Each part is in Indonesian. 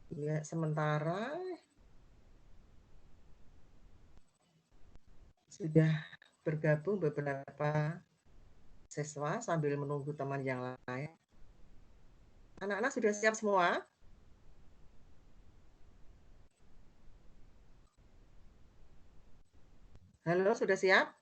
Ya, sementara sudah bergabung beberapa siswa sambil menunggu teman yang lain. Anak-anak sudah siap semua? Halo, sudah siap?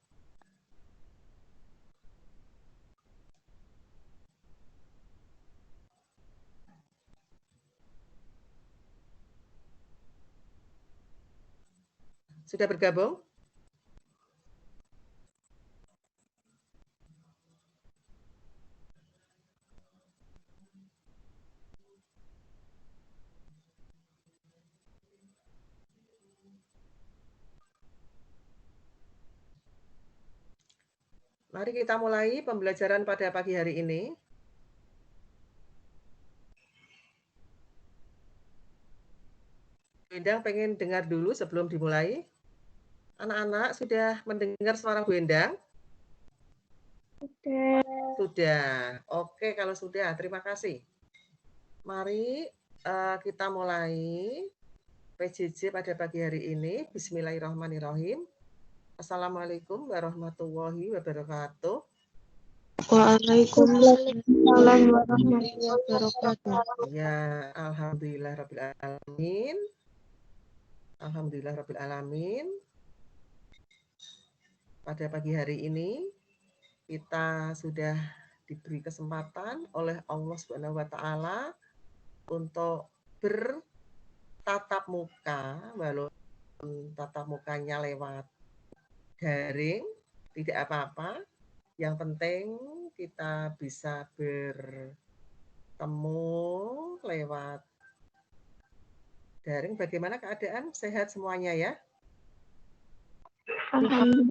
Sudah bergabung? Mari kita mulai pembelajaran pada pagi hari ini. Bu Endang pengen dengar dulu sebelum dimulai. Anak-anak sudah mendengar suara Bu Endang? Sudah. Sudah. Oke, kalau sudah, terima kasih. Mari kita mulai PJJ pada pagi hari ini. Bismillahirrahmanirrahim. Assalamualaikum warahmatullahi wabarakatuh. Waalaikumsalam warahmatullahi wabarakatuh. Ya, alhamdulillahirabbil alamin. Pada pagi hari ini kita sudah diberi kesempatan oleh Allah Subhanahu wa taala untuk bertatap muka, walaupun tatap mukanya lewat daring, tidak apa-apa. Yang penting kita bisa bertemu lewat daring. Bagaimana keadaan? Sehat semuanya ya? Alhamdulillah.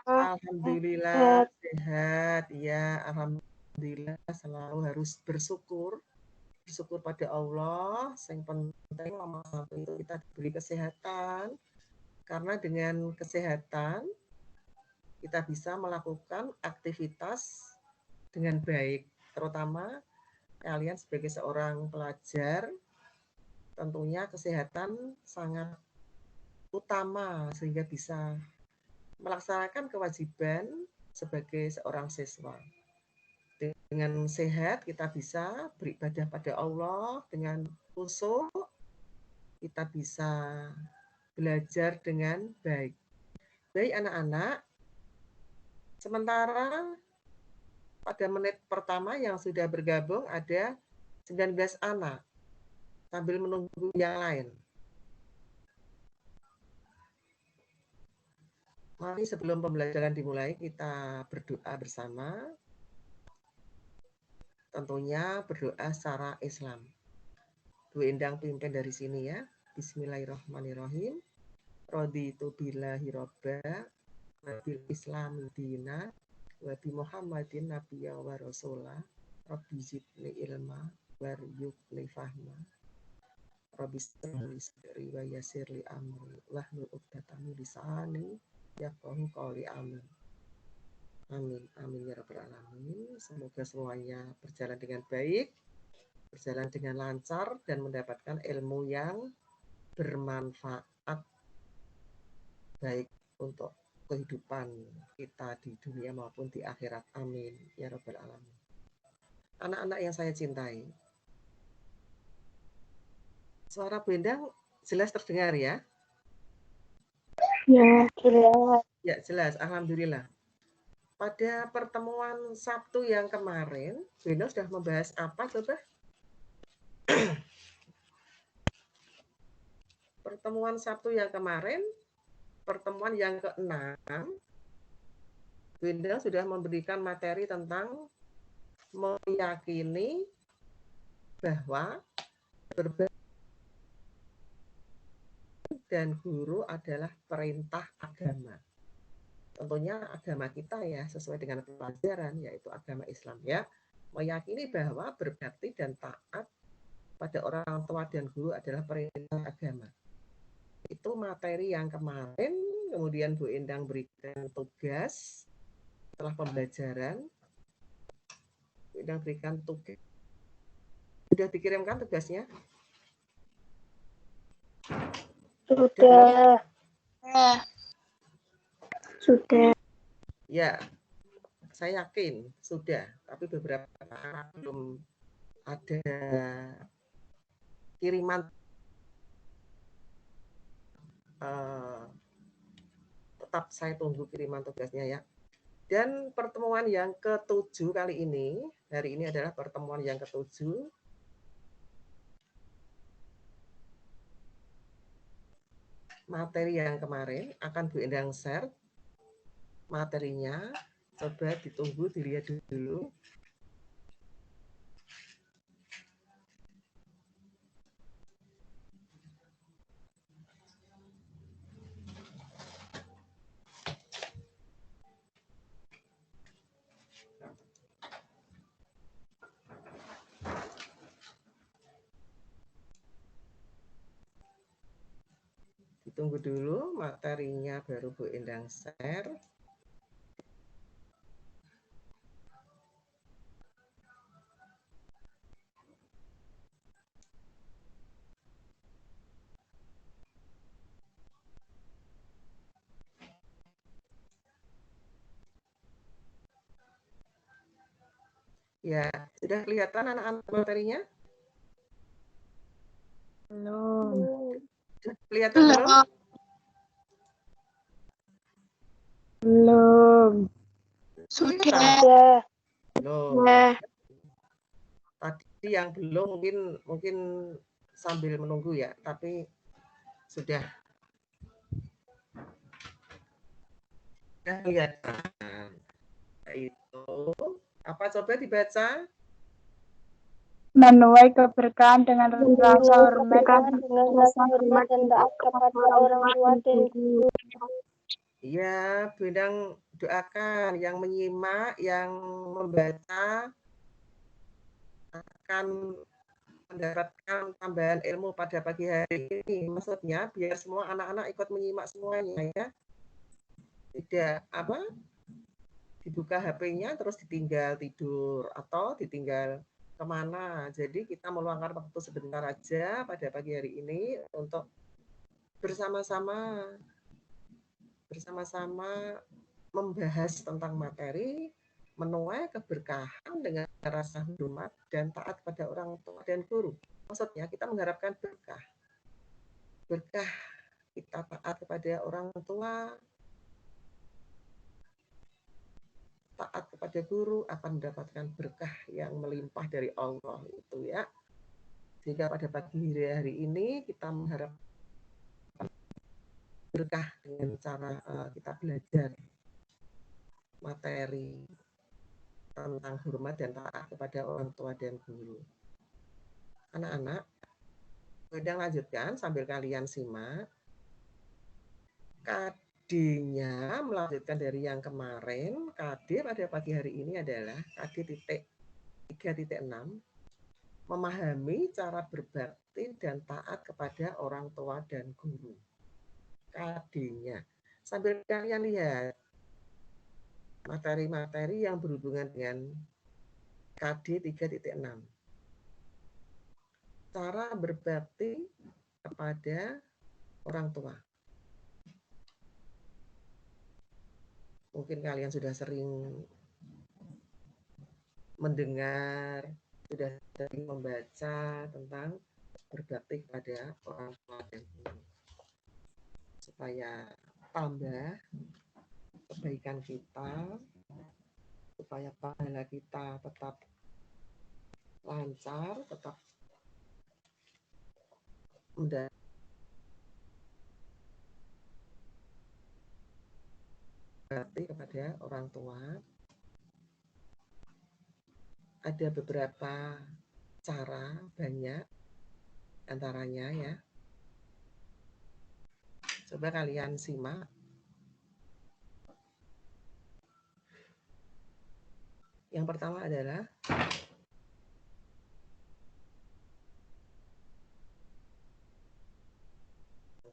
Alhamdulillah sehat. Ya, alhamdulillah selalu harus bersyukur pada Allah. Yang penting nomor satu itu kita diberi kesehatan. Karena dengan kesehatan kita bisa melakukan aktivitas dengan baik. Terutama kalian sebagai seorang pelajar, tentunya kesehatan sangat utama sehingga bisa melaksanakan kewajiban sebagai seorang siswa. Dengan sehat kita bisa beribadah pada Allah, dengan khusyuk kita bisa belajar dengan baik. Baik anak-anak, sementara pada menit pertama yang sudah bergabung ada 19 anak sambil menunggu yang lain. Mari sebelum pembelajaran dimulai kita berdoa bersama. Tentunya berdoa secara Islam. Bu Endang pimpin dari sini ya. Bismillahirrahmanirrahim. Raditu billahi robba wa bil islami dina wa bi Muhammadin nabiyya wa rasulah. Rabbi zidni ilma warzuqni fahma. Rabbi shrahli sadri wa yassirli amri wahlul 'uqdatam min lisani yafqahu qawli amin. Amin, amin ya rabbal alamin. Semoga semuanya berjalan dengan baik, berjalan dengan lancar dan mendapatkan ilmu yang bermanfaat baik untuk kehidupan kita di dunia maupun di akhirat. Amin ya rabbal alamin. Anak-anak yang saya cintai, suara Bu Endang jelas terdengar ya? Ya, jelas. Ya, jelas. Alhamdulillah. Pada pertemuan Sabtu yang kemarin, Bu Endang sudah membahas apa coba? Pertemuan Sabtu yang kemarin, pertemuan yang ke-6, Bu Endang sudah memberikan materi tentang meyakini bahwa berbagi dan guru adalah perintah agama. Tentunya agama kita ya sesuai dengan pelajaran yaitu agama Islam ya. Meyakini bahwa berbakti dan taat pada orang tua dan guru adalah perintah agama. Itu materi yang kemarin, kemudian Bu Endang berikan tugas setelah pembelajaran. Bu Endang berikan tugas. Sudah dikirimkan tugasnya? Sudah. Sudah. Ya, saya yakin sudah. Tapi beberapa anak belum ada kiriman. Tetap saya tunggu kiriman tugasnya ya. Dan pertemuan yang ke-7 kali ini, hari ini adalah pertemuan yang ke-7. Materi yang kemarin akan Bu Endang share materinya. Coba ditunggu, dilihat dulu. Ditunggu dulu materinya baru Bu Endang share. Ya, sudah kelihatan anak-anak materinya? Belum. Sudah kelihatan belum? Belum. Sudah. Belum. Tadi yang belum mungkin sambil menunggu ya, tapi sudah kelihatan. Itu apa, coba dibaca? Menuai keberkahan dengan rasa hormat dan taat kepada orang tua dan guru. Iya, Bu Endang doakan yang menyimak, yang membaca akan mendapatkan tambahan ilmu pada pagi hari ini. Maksudnya biar semua anak-anak ikut menyimak semuanya ya. Tidak apa? Dibuka HP-nya terus ditinggal tidur atau ditinggal kemana. Jadi kita meluangkan waktu sebentar aja pada pagi hari ini untuk bersama-sama membahas tentang materi menuai keberkahan dengan rasa hormat dan taat pada orang tua dan guru. Maksudnya kita mengharapkan berkah. Berkah kita taat kepada orang tua, taat kepada guru akan mendapatkan berkah yang melimpah dari Allah itu ya. Sehingga pada pagi hari ini kita mengharap berkah dengan cara kita belajar materi tentang hormat dan taat kepada orang tua dan guru. Anak-anak, sedang lanjutkan sambil kalian simak. KD-nya melanjutkan dari yang kemarin. KD pada pagi hari ini adalah KD 3.6, memahami cara berbakti dan taat kepada orang tua dan guru. KD-nya. Sambil kalian lihat materi-materi yang berhubungan dengan KD 3.6. Cara berbakti kepada orang tua. Mungkin kalian sudah sering mendengar, sudah sering membaca tentang berbakti kepada orang tua dan guru. Supaya tambah kebaikan kita, supaya pahala kita tetap lancar, tetap berbakti kepada orang tua. Ada beberapa cara, banyak antaranya ya. Coba kalian simak. Yang pertama adalah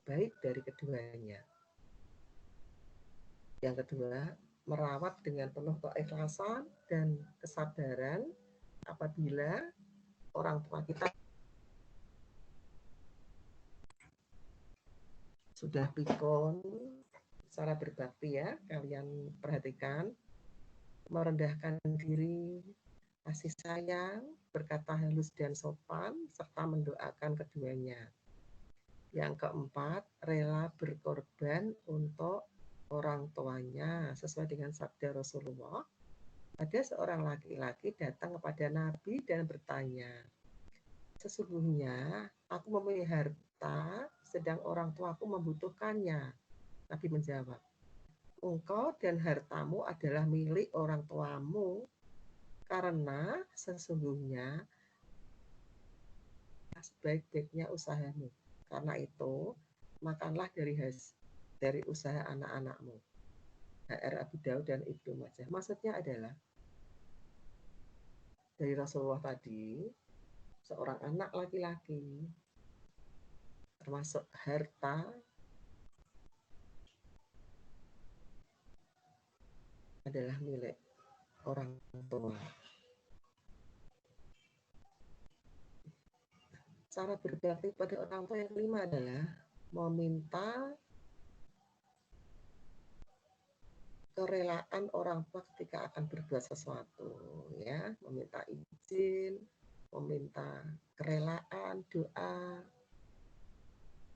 baik dari keduanya. Yang kedua, merawat dengan penuh keikhlasan dan kesabaran apabila orang tua kita sudah pikun cara berbakti ya, kalian perhatikan, merendahkan diri, kasih sayang, berkata halus dan sopan, serta mendoakan keduanya. Yang keempat, rela berkorban untuk orang tuanya, sesuai dengan sabda Rasulullah. Ada seorang laki-laki datang kepada Nabi dan bertanya, sesungguhnya aku mempunyai harta, sedang orang tuaku membutuhkannya. Nabi menjawab, engkau dan hartamu adalah milik orang tuamu, karena sesungguhnya sebaik-baiknya usahamu. Karena itu, makanlah dari usaha anak-anakmu. HR Abu Daud dan Ibnu Majah. Maksudnya adalah, dari Rasulullah tadi, seorang anak laki-laki, termasuk harta, adalah milik orang tua. Cara berbakti pada orang tua yang kelima adalah meminta kerelaan orang tua ketika akan berbuat sesuatu, ya, meminta izin, meminta kerelaan, doa,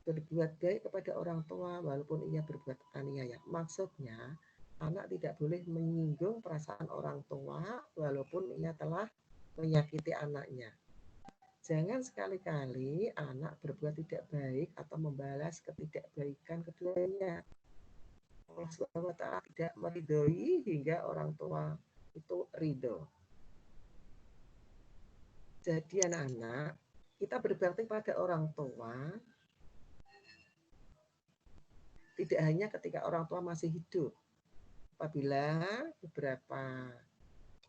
berbuat baik kepada orang tua walaupun ia berbuat aniaya. Maksudnya, anak tidak boleh menyinggung perasaan orang tua walaupun ia telah menyakiti anaknya. Jangan sekali-kali anak berbuat tidak baik atau membalas ketidakbaikan keduanya. Allah Subhanahu wa Ta'ala tidak meridhoi hingga orang tua itu ridho. Jadi anak-anak, kita berbakti pada orang tua tidak hanya ketika orang tua masih hidup. Apabila beberapa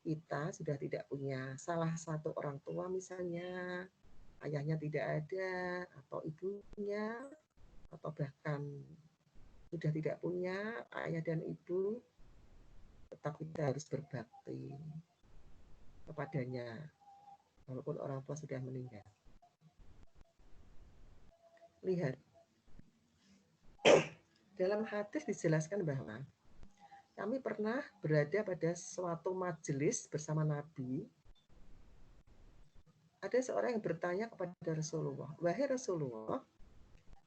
kita sudah tidak punya salah satu orang tua, misalnya ayahnya tidak ada, atau ibunya, atau bahkan sudah tidak punya ayah dan ibu, tetap kita harus berbakti kepadanya, walaupun orang tua sudah meninggal. Lihat, dalam hadis dijelaskan bahwa kami pernah berada pada suatu majelis bersama Nabi. Ada seorang yang bertanya kepada Rasulullah, wahai Rasulullah,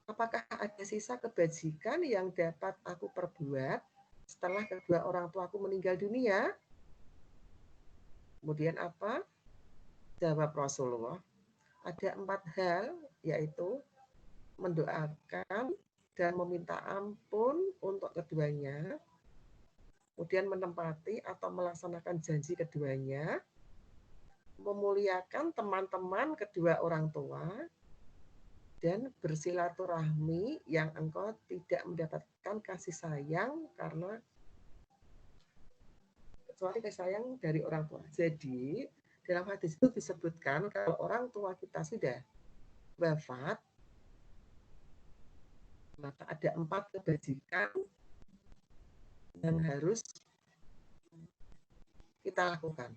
apakah ada sisa kebajikan yang dapat aku perbuat setelah kedua orang tuaku meninggal dunia? Kemudian apa? Jawab Rasulullah, ada 4 hal, yaitu mendoakan dan meminta ampun untuk keduanya, kemudian menempati atau melaksanakan janji keduanya, memuliakan teman-teman kedua orang tua, dan bersilaturahmi yang engkau tidak mendapatkan kasih sayang karena kecuali kasih sayang dari orang tua. Jadi dalam hadis itu disebutkan kalau orang tua kita sudah wafat, maka ada 4 kebajikan yang harus kita lakukan.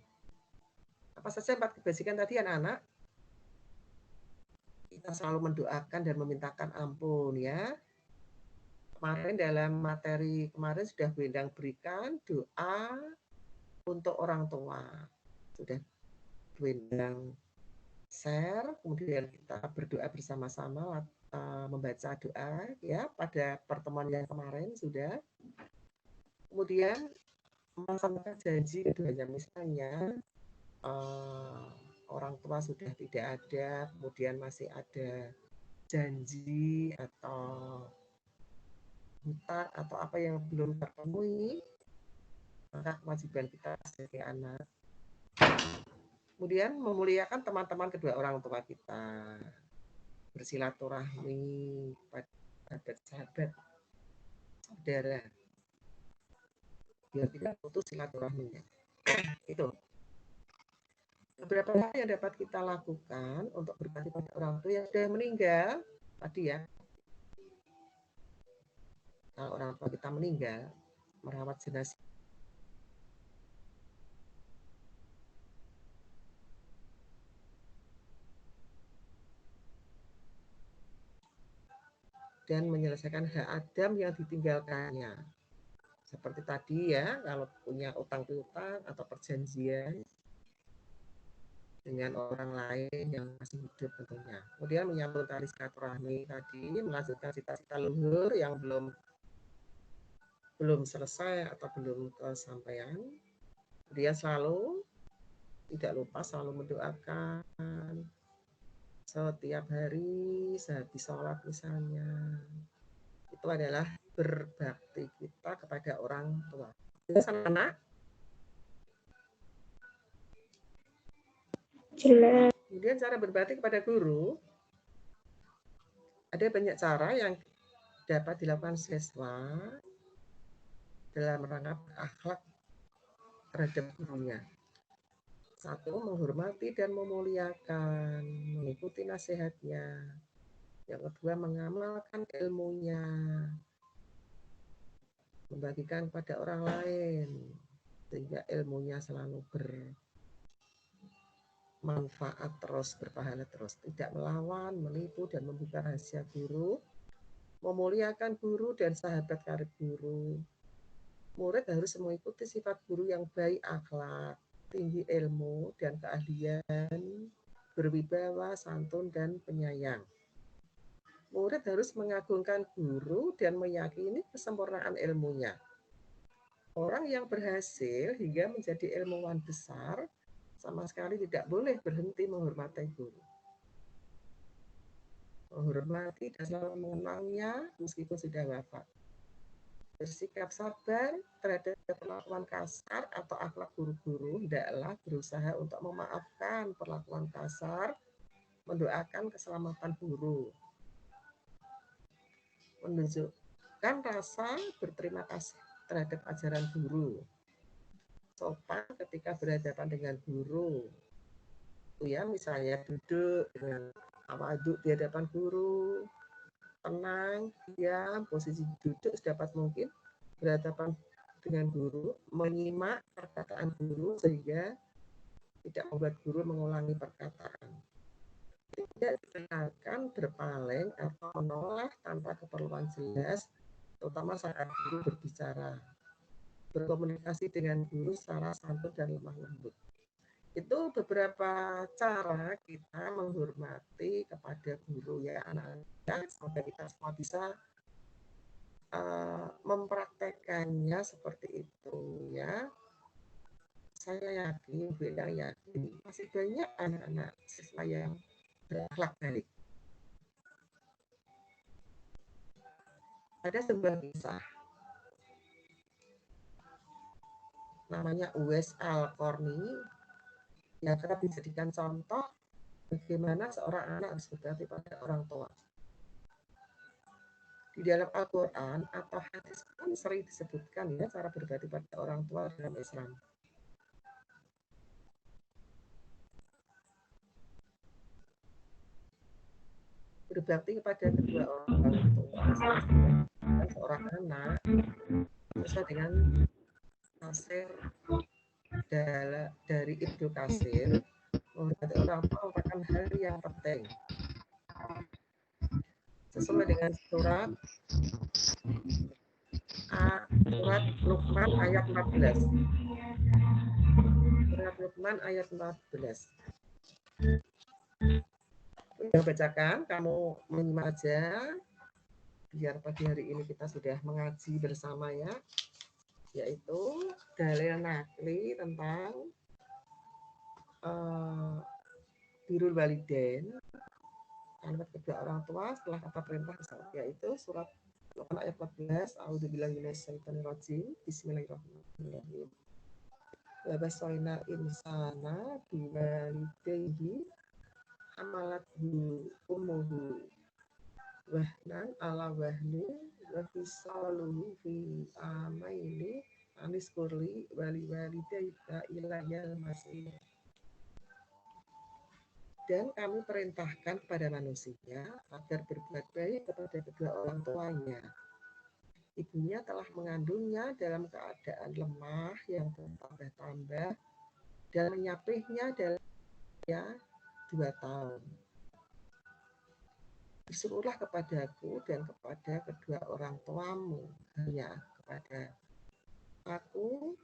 Apa saja 4 kebajikan tadi anak-anak? Kita selalu mendoakan dan memintakan ampun ya. Kemarin dalam materi kemarin sudah Bu Endang berikan doa untuk orang tua. Sudah Bu Endang share, kemudian kita berdoa bersama-sama membaca doa ya pada pertemuan yang kemarin sudah. Kemudian melaksanakan janji keduanya, misalnya orang tua sudah tidak ada, kemudian masih ada janji atau hutang atau apa yang belum terpenuhi, maka kewajiban kita sebagai anak. Kemudian memuliakan teman-teman kedua orang tua kita, bersilaturahmi pada sahabat, saudara, biar tidak putus silaturahminya. Itu beberapa hal yang dapat kita lakukan untuk berbakti pada orang tua yang sudah meninggal tadi ya. Kalau orang tua kita meninggal, merawat jenazah, dan menyelesaikan hak Adam yang ditinggalkannya. Seperti tadi ya, kalau punya utang piutang atau perjanjian dengan orang lain yang masih hidup tentunya. Kemudian menyambung tali silaturahmi tadi, melanjutkan cita-cita luhur yang belum selesai atau belum kesampaian. Kemudian selalu tidak lupa selalu mendoakan setiap hari sehabis sholat misalnya. Itu adalah berbakti kita kepada orang tua. Anak, Jelas. kemudian cara berbakti kepada guru, ada banyak cara yang dapat dilakukan siswa dalam rangka akhlak terhadap gurunya. Satu, menghormati dan memuliakan, mengikuti nasihatnya. Yang kedua, mengamalkan ilmunya, membagikan kepada orang lain, sehingga ilmunya selalu bermanfaat terus, berpahala terus. Tidak melawan, menipu, dan membuka rahasia guru, memuliakan guru dan sahabat karib guru. Murid harus mengikuti sifat guru yang baik akhlak, tinggi ilmu dan keahlian, berwibawa, santun, dan penyayang. Murid harus mengagungkan guru dan meyakini kesempurnaan ilmunya. Orang yang berhasil hingga menjadi ilmuwan besar sama sekali tidak boleh berhenti menghormati guru. Menghormati dan selalu mengenangnya meskipun sudah wafat. Bersikap sabar terhadap perlakuan kasar atau akhlak guru-guru, hendaklah berusaha untuk memaafkan perlakuan kasar, mendoakan keselamatan guru, menunjukkan rasa berterima kasih terhadap ajaran guru, sopan ketika berhadapan dengan guru. Ya, misalnya duduk dengan duduk di hadapan guru, tenang, diam, posisi duduk sedapat mungkin berhadapan dengan guru, menyimak perkataan guru sehingga tidak membuat guru mengulangi perkataan. Tidak dibenarkan berpaling atau menolak tanpa keperluan jelas, terutama saat guru berbicara. Berkomunikasi dengan guru secara santun dan lemah lembut. Itu beberapa cara kita menghormati kepada guru ya anak-anak. Semoga kita semua bisa mempraktekannya seperti itu ya. Saya yakin, Bu Endang yakin masih banyak anak-anak siswa yang berakhlak baik. Ada sebuah kisah namanya Uwais Al-Qarni yang kerap dijadikan contoh bagaimana seorang anak harus berbakti pada orang tua. Di dalam Al-Quran atau hadis pun sering disebutkan ya cara berbakti pada orang tua dalam Islam. Berbakti kepada kedua orang tua dan seorang anak sesuai dengan tafsir dari Ibnu Katsir, menghormati orang tua merupakan hal yang penting. Sesuai dengan surat Luqman ayat 14. Surat Luqman ayat 14. Yang bacakan, kamu menyimak aja, biar pagi hari ini kita sudah mengaji bersama ya, yaitu dalil nakli tentang birrul walidain, kalimat kedua orang tua setelah kata perintah yaitu surat Luqman ayat 14. A'udzubillahi minasyaitonir rajim. Bismillahirrahmanirrahim. Wa basaina insana biwalidayhi hamalathu ummuhu wahnan ala wahni wa fisaluhu fi amaini aniskurli wali walidayka ilayal masih. Dan kami perintahkan kepada manusia agar berbuat baik kepada kedua orang tuanya. Ibunya telah mengandungnya dalam keadaan lemah yang bertambah-tambah dan menyapihnya dalam 2 tahun. Disuruhlah kepadaku dan kepada kedua orang tuamu, hanya kepada aku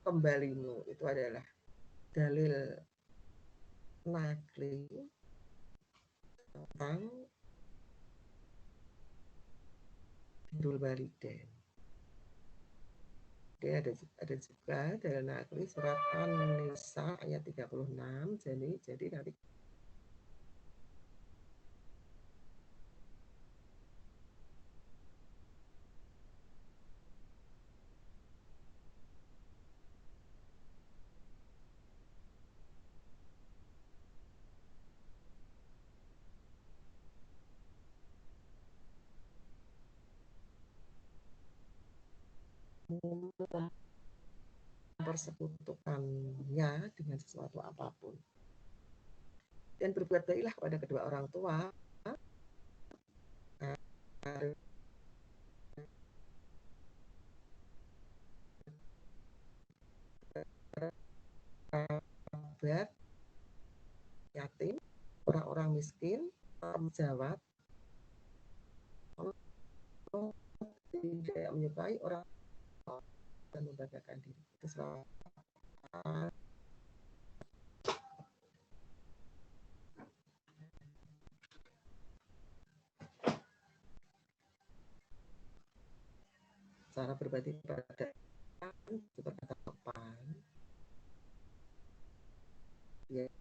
kembalimu. Itu adalah dalil nakli tentang birrul walidain. Dia ada juga dalil nakli surat An-Nisa ayat 36. Jadi nanti mempersekutukannya dengan sesuatu apapun. Dan berbuat baiklah kepada kedua orang tua kerabat, yatim, orang-orang miskin, jawab, Allah tidak menyukai orang dan membanggakan diri. Itu selalu cara berbagi pada berkata sopan, biar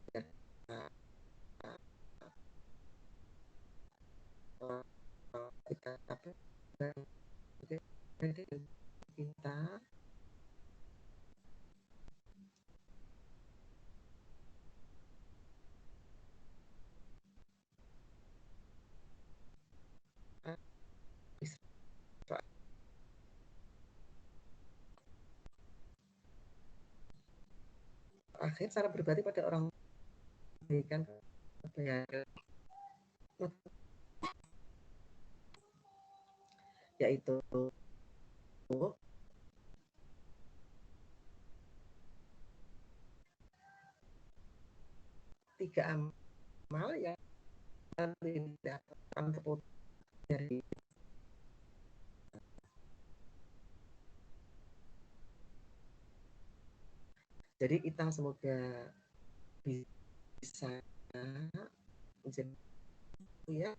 kita akhir cara berbakti pada orang berikan yaitu tiga amal yang tidak akan terputus dari jadi kita semoga bisa menjadi ya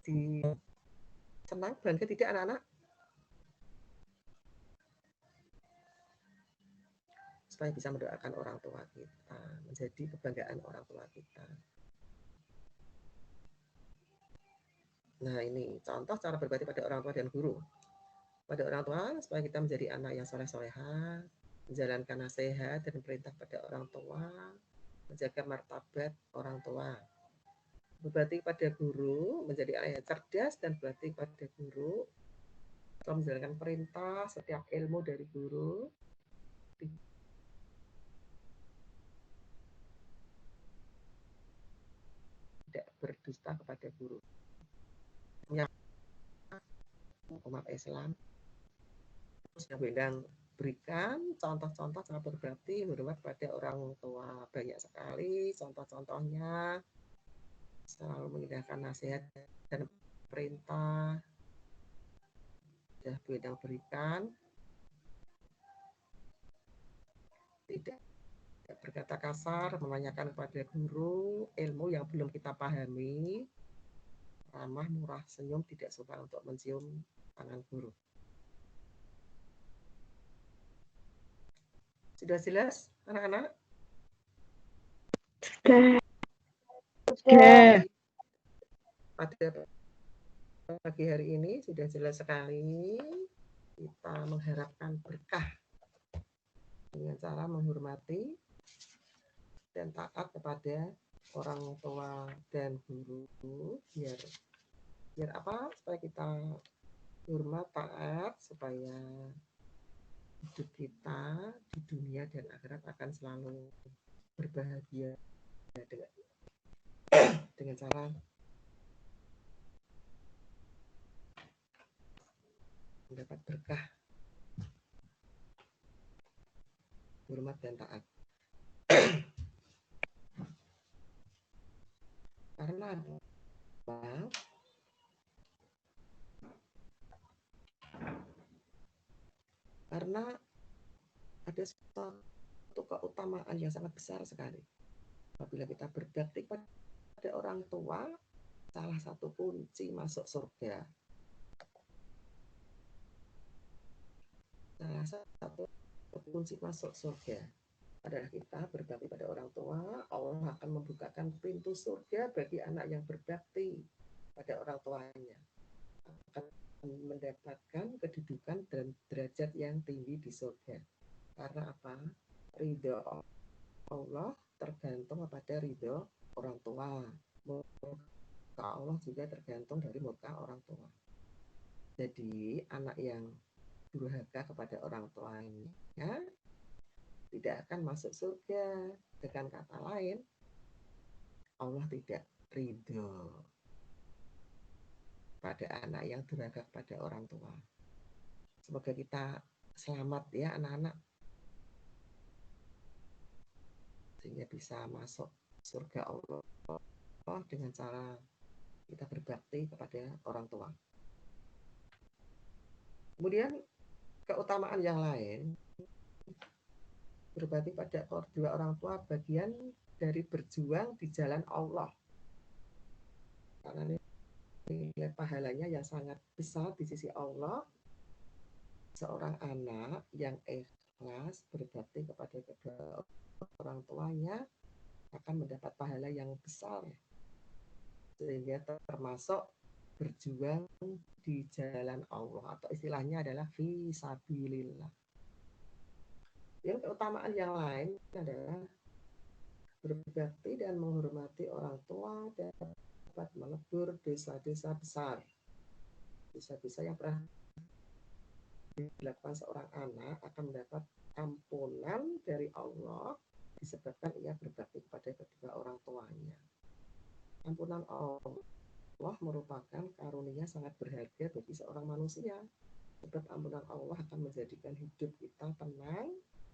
di senang bangga tidak anak-anak supaya bisa mendoakan orang tua kita, menjadi kebanggaan orang tua kita. Nah ini contoh cara berbakti pada orang tua dan guru. Pada orang tua supaya kita menjadi anak yang soleh-soleha, menjalankan nasihat dan perintah pada orang tua, menjaga martabat orang tua. Berbakti pada guru, menjadi anak yang cerdas dan berbakti pada guru, telah menjalankan perintah setiap ilmu dari guru, tidak berdusta kepada guru. Umat Islam terus yang Bendang berikan contoh-contoh cara berbakti hormat pada orang tua banyak sekali contoh-contohnya, selalu mengindahkan nasihat dan perintah sudah Bendang berikan, tidak berkata kasar, menanyakan kepada guru ilmu yang belum kita pahami, ramah, murah, senyum, tidak suka untuk mencium tangan guru. Sudah jelas anak-anak? Sudah. Pada pagi hari ini sudah jelas sekali. Kita mengharapkan berkah dengan cara menghormati dan taat kepada orang tua dan guru, biar apa? Supaya kita hormat, taat, supaya hidup kita di dunia dan akhirat akan selalu berbahagia dengan cara mendapat berkah, hormat dan taat. Karena apa? Karena ada suatu keutamaan yang sangat besar sekali. Apabila kita berbakti pada orang tua, salah satu kunci masuk surga. Salah satu kunci masuk surga adalah kita berbakti pada orang tua. Allah akan membukakan pintu surga bagi anak yang berbakti pada orang tuanya. Akan mendapatkan kedudukan dan derajat yang tinggi di surga. Karena apa? Ridho Allah tergantung pada ridho orang tua. Murka Allah juga tergantung dari murka orang tua. Jadi anak yang durhaka kepada orang tuanya tidak akan masuk surga. Dengan kata lain, Allah tidak ridho pada anak yang durhaka kepada orang tua. Semoga kita selamat ya anak-anak, sehingga bisa masuk surga Allah dengan cara kita berbakti kepada orang tua. Kemudian keutamaan yang lain, berbakti pada kedua orang tua bagian dari berjuang di jalan Allah. Karena nilai pahalanya yang sangat besar di sisi Allah, seorang anak yang ikhlas berbakti kepada kedua orang tuanya akan mendapat pahala yang besar, sehingga termasuk berjuang di jalan Allah, atau istilahnya adalah fisabilillah. Yang keutamaan yang lain adalah berbakti dan menghormati orang tua dapat melebur dosa-dosa besar. Dosa-dosa yang pernah dilakukan seorang anak akan mendapat ampunan dari Allah disebabkan ia berbakti kepada kedua orang tuanya. Ampunan Allah merupakan karunia sangat berharga bagi seorang manusia. Sebab ampunan Allah akan menjadikan hidup kita tenang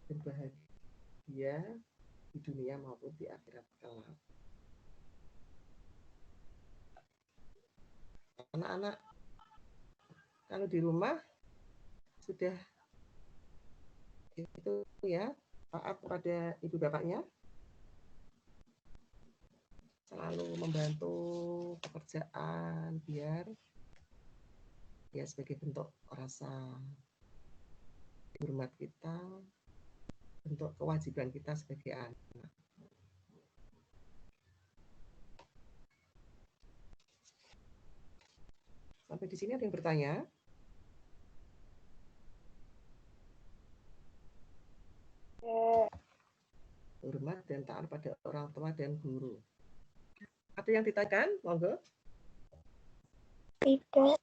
dan bahagia di dunia maupun di akhirat kelak. Anak-anak, kalau di rumah sudah itu ya, taat kepada ibu bapaknya, selalu membantu pekerjaan biar ya sebagai bentuk rasa hormat kita, bentuk kewajiban kita sebagai anak. Sampai di sini ada yang bertanya? Hormat dan taat pada orang tua dan guru. Ada yang ditanyakan? Monggo. Tidak.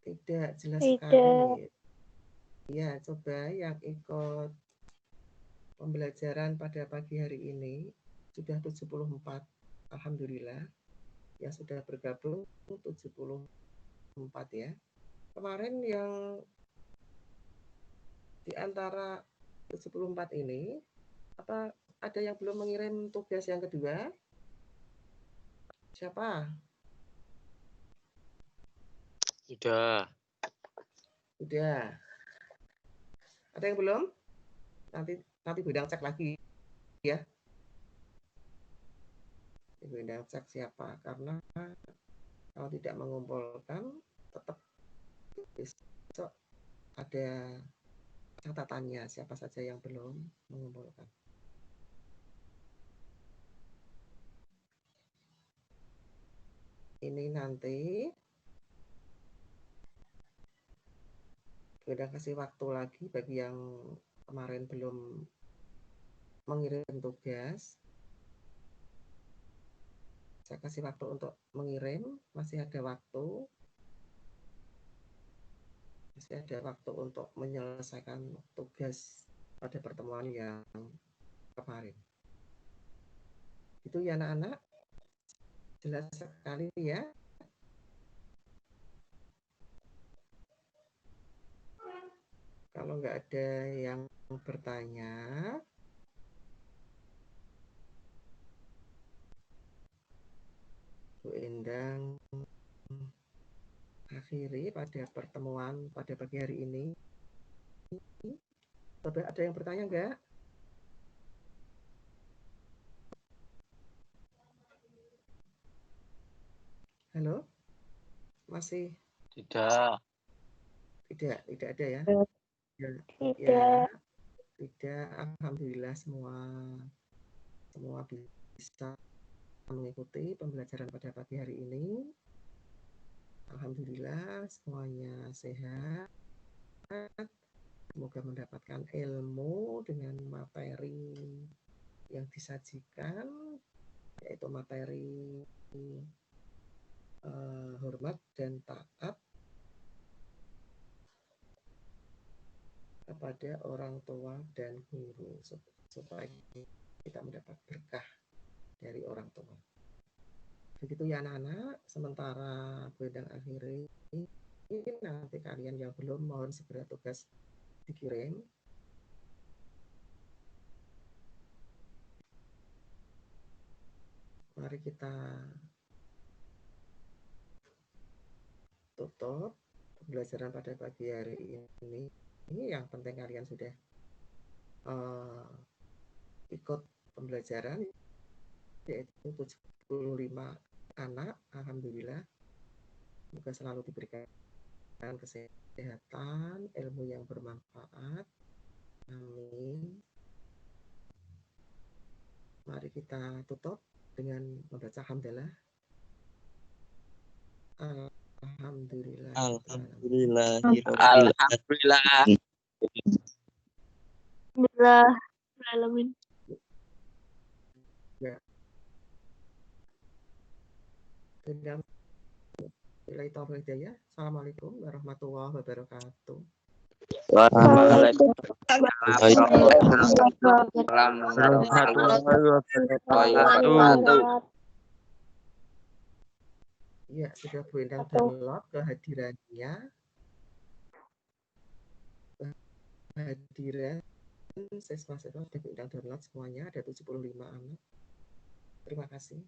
Tidak, jelas sekali. Ya, coba yang ikut pembelajaran pada pagi hari ini sudah 74. Alhamdulillah. Yang sudah bergabung 74 ya. Kemarin yang di antara 74 ini, apa ada yang belum mengirim tugas yang kedua? Siapa? Sudah. Sudah. Ada yang belum? Nanti Bundang cek lagi ya. Bundang cek siapa, karena kalau tidak mengumpulkan tetap besok ada catatannya siapa saja yang belum mengumpulkan. Ini nanti udah kasih waktu lagi bagi yang kemarin belum mengirim tugas. Saya kasih waktu untuk mengirim, masih ada waktu. Masih ada waktu untuk menyelesaikan tugas pada pertemuan yang kemarin. Itu ya anak-anak. Jelas sekali ya. Kalau nggak ada yang bertanya, Endang akhiri pada pertemuan pada pagi hari ini. Coba ada yang bertanya enggak? Halo? Masih Tidak. tidak ada ya? Tidak. Ya, tidak. Alhamdulillah semua bisa mengikuti pembelajaran pada pagi hari ini. Alhamdulillah semuanya sehat. Semoga mendapatkan ilmu dengan materi yang disajikan, yaitu materi hormat dan taat kepada orang tua dan guru, supaya kita mendapat berkah dari orang tua. Begitu ya anak-anak, sementara Bu Endang akhiri, nanti kalian yang belum mohon segera tugas dikirim. Mari kita tutup pembelajaran pada pagi hari ini. Ini yang penting kalian sudah ikut pembelajaran, yaitu 75 anak. Alhamdulillah, semoga selalu diberikan kesehatan, ilmu yang bermanfaat. Amin. Mari kita tutup dengan membaca hamdalah. Alhamdulillah. Alhamdulillah. Alhamdulillah. Ya. Assalamualaikum warahmatullahi wabarakatuh. Ya, sudah Bu Endang download kehadiran siswa-siswa sudah Bu Endang download semuanya, ada 75 anak. Terima kasih.